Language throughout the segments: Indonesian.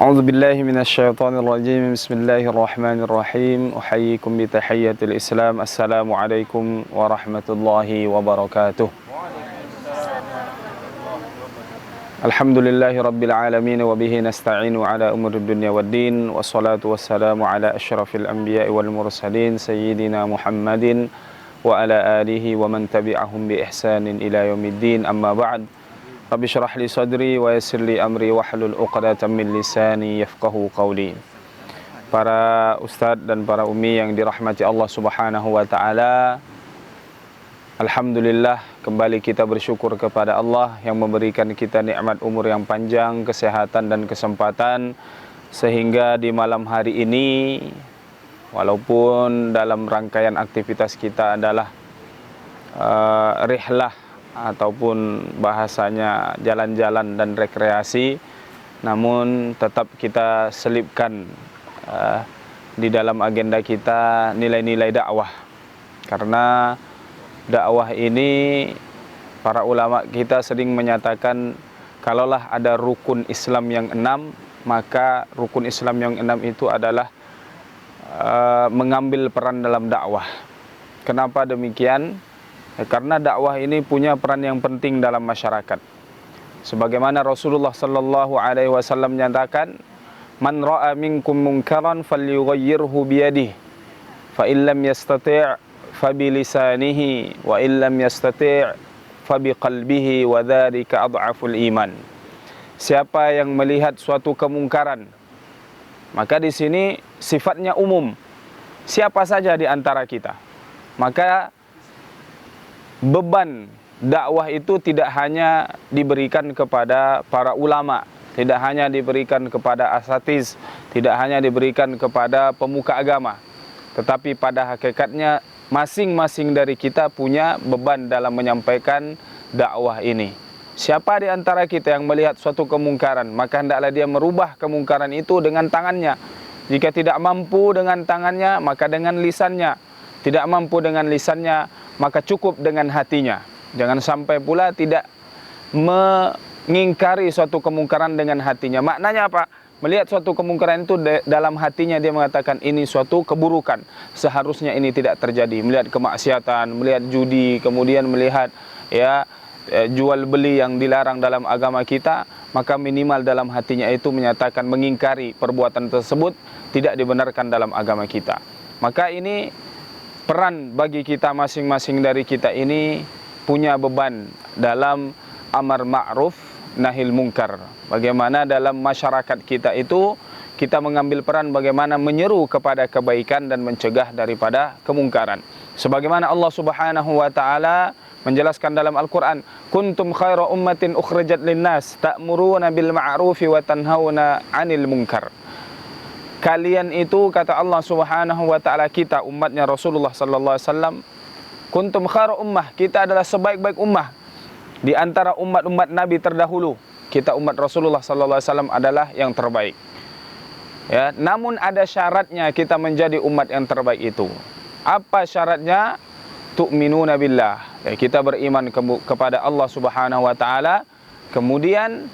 أعوذ بالله من الشيطان الرجيم بسم الله الرحمن الرحيم أحييكم بتحية الإسلام السلام عليكم ورحمة الله وبركاته الحمد لله رب العالمين وبه نستعين على أمور الدنيا والدين والصلاة والسلام على أشرف الأنبياء والمرسلين سيدنا محمد وعلى آله ومن تبعهم بإحسان إلى يوم الدين أما بعد Rabbi syrah li sadri wa yassir li amri wahlul 'uqdatam min lisani yafqahu qawli. Para ustadz dan para umi yang dirahmati Allah Subhanahu wa taala, alhamdulillah kembali kita bersyukur kepada Allah yang memberikan kita nikmat umur yang panjang, kesehatan dan kesempatan sehingga di malam hari ini walaupun dalam rangkaian aktivitas kita adalah rihlah ataupun bahasanya jalan-jalan dan rekreasi, namun tetap kita selipkan di dalam agenda kita nilai-nilai dakwah, karena dakwah ini para ulama kita sering menyatakan kalaulah ada rukun Islam yang 6, maka rukun Islam yang 6 itu adalah mengambil peran dalam dakwah. Kenapa demikian? Karena dakwah ini punya peran yang penting dalam masyarakat. Sebagaimana Rasulullah sallallahu alaihi wasallam menyatakan, "Man ra'a minkum munkaran falyughayyirhu biyadihi, fa illam yastati' fa bilisanihi, wa illam yastati' fa biqalbihi, wa dzalika adhaful iman." Siapa yang melihat suatu kemungkaran, maka di sini sifatnya umum. Siapa saja di antara kita. Maka beban dakwah itu tidak hanya diberikan kepada para ulama, tidak hanya diberikan kepada asatiz, tidak hanya diberikan kepada pemuka agama, tetapi pada hakikatnya masing-masing dari kita punya beban dalam menyampaikan dakwah ini. Siapa di antara kita yang melihat suatu kemungkaran, maka hendaklah dia merubah kemungkaran itu dengan tangannya. Jika tidak mampu dengan tangannya, maka dengan lisannya. Tidak mampu dengan lisannya, maka cukup dengan hatinya. Jangan sampai pula tidak mengingkari suatu kemungkaran dengan hatinya. Maknanya apa? Melihat suatu kemungkaran itu dalam hatinya dia mengatakan ini suatu keburukan, seharusnya ini tidak terjadi. Melihat kemaksiatan, melihat judi, kemudian melihat jual beli yang dilarang dalam agama kita, maka minimal dalam hatinya itu menyatakan mengingkari perbuatan tersebut tidak dibenarkan dalam agama kita. Maka ini peran bagi kita masing-masing dari kita ini punya beban dalam amar ma'ruf nahil munkar. Bagaimana dalam masyarakat kita itu kita mengambil peran bagaimana menyeru kepada kebaikan dan mencegah daripada kemungkaran. Sebagaimana Allah Subhanahu wa taala menjelaskan dalam Al-Qur'an, "Kuntum khaira ummatin ukhrijat linnas ta'muruna bil ma'rufi wa tanhauna 'anil munkar." Kalian itu, kata Allah Subhanahu wa taala, kita umatnya Rasulullah sallallahu alaihi wasallam, kuntum khairu ummah, kita adalah sebaik-baik ummah di antara umat-umat Nabi terdahulu. Kita umat Rasulullah sallallahu alaihi wasallam adalah yang terbaik. Ya, namun ada syaratnya kita menjadi umat yang terbaik itu. Apa syaratnya? Tu'minuna billah. Ya, kita beriman kepada Allah Subhanahu wa taala. Kemudian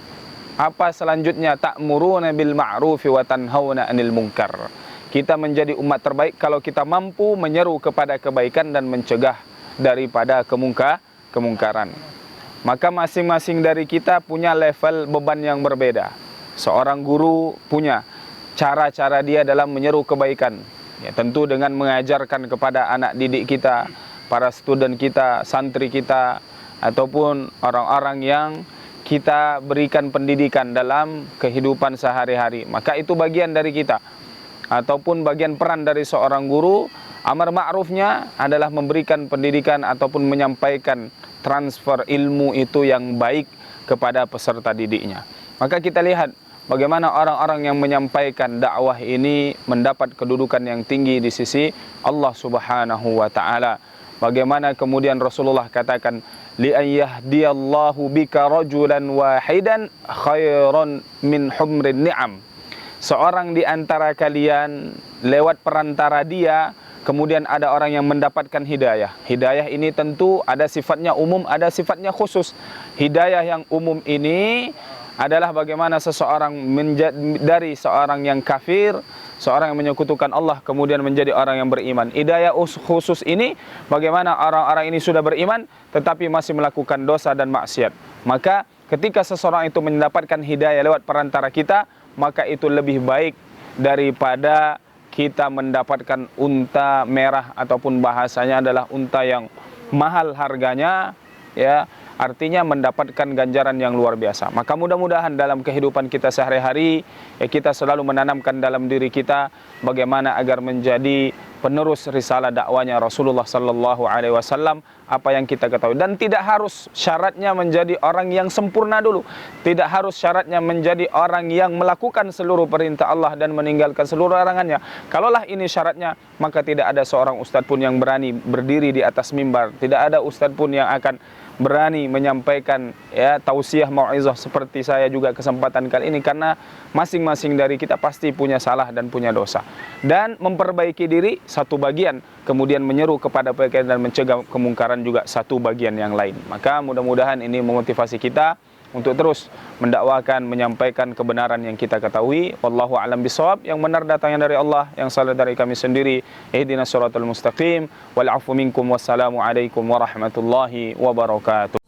apa selanjutnya? Ta'muruna bil ma'rufi wa tanhauna 'anil munkar. Kita menjadi umat terbaik kalau kita mampu menyeru kepada kebaikan dan mencegah daripada kemungkaran. Maka masing-masing dari kita punya level beban yang berbeda. Seorang guru punya cara-cara dia dalam menyeru kebaikan. Ya, tentu dengan mengajarkan kepada anak didik kita, para student kita, santri kita, ataupun orang-orang yang kita berikan pendidikan dalam kehidupan sehari-hari. Maka itu bagian dari kita, ataupun bagian peran dari seorang guru. Amar ma'rufnya adalah memberikan pendidikan ataupun menyampaikan transfer ilmu itu yang baik kepada peserta didiknya. Maka kita lihat bagaimana orang-orang yang menyampaikan dakwah ini mendapat kedudukan yang tinggi di sisi Allah Subhanahu wa taala. Bagaimana kemudian Rasulullah katakan, li an yahdiyallahu bika rajulan wahidan khairan min humrin ni'am. Seorang di antara kalian lewat perantara dia kemudian ada orang yang mendapatkan hidayah. Hidayah ini tentu ada sifatnya umum, ada sifatnya khusus. Hidayah yang umum ini adalah bagaimana seseorang dari seorang yang kafir, seorang yang menyekutukan Allah kemudian menjadi orang yang beriman. Hidayah khusus ini bagaimana orang-orang ini sudah beriman tetapi masih melakukan dosa dan maksiat. Maka ketika seseorang itu mendapatkan hidayah lewat perantara kita, maka itu lebih baik daripada kita mendapatkan unta merah, ataupun bahasanya adalah unta yang mahal harganya, ya, artinya mendapatkan ganjaran yang luar biasa. Maka mudah-mudahan dalam kehidupan kita sehari-hari, ya, kita selalu menanamkan dalam diri kita bagaimana agar menjadi penerus risalah dakwanya Rasulullah sallallahu alaihi wasallam, apa yang kita ketahui. Dan tidak harus syaratnya menjadi orang yang sempurna dulu. Tidak harus syaratnya menjadi orang yang melakukan seluruh perintah Allah dan meninggalkan seluruh larangannya. Kalaulah ini syaratnya, maka tidak ada seorang ustadz pun yang berani berdiri di atas mimbar. Tidak ada ustadz pun yang akan berani menyampaikan, ya, tausiah mau'izah seperti saya juga kesempatan kali ini, karena masing-masing dari kita pasti punya salah dan punya dosa. Dan memperbaiki diri satu bagian, kemudian menyeru kepada kebaikan dan mencegah kemungkaran juga satu bagian yang lain. Maka mudah-mudahan ini memotivasi kita untuk terus mendakwakan, menyampaikan kebenaran yang kita ketahui. Wallahu a'lam bishawab. Yang benar datangnya dari Allah, yang salah dari kami sendiri. Ihdinas siratal mustaqim. Wal 'afwu minkum. Wassalamu alaikum warahmatullahi wabarakatuh.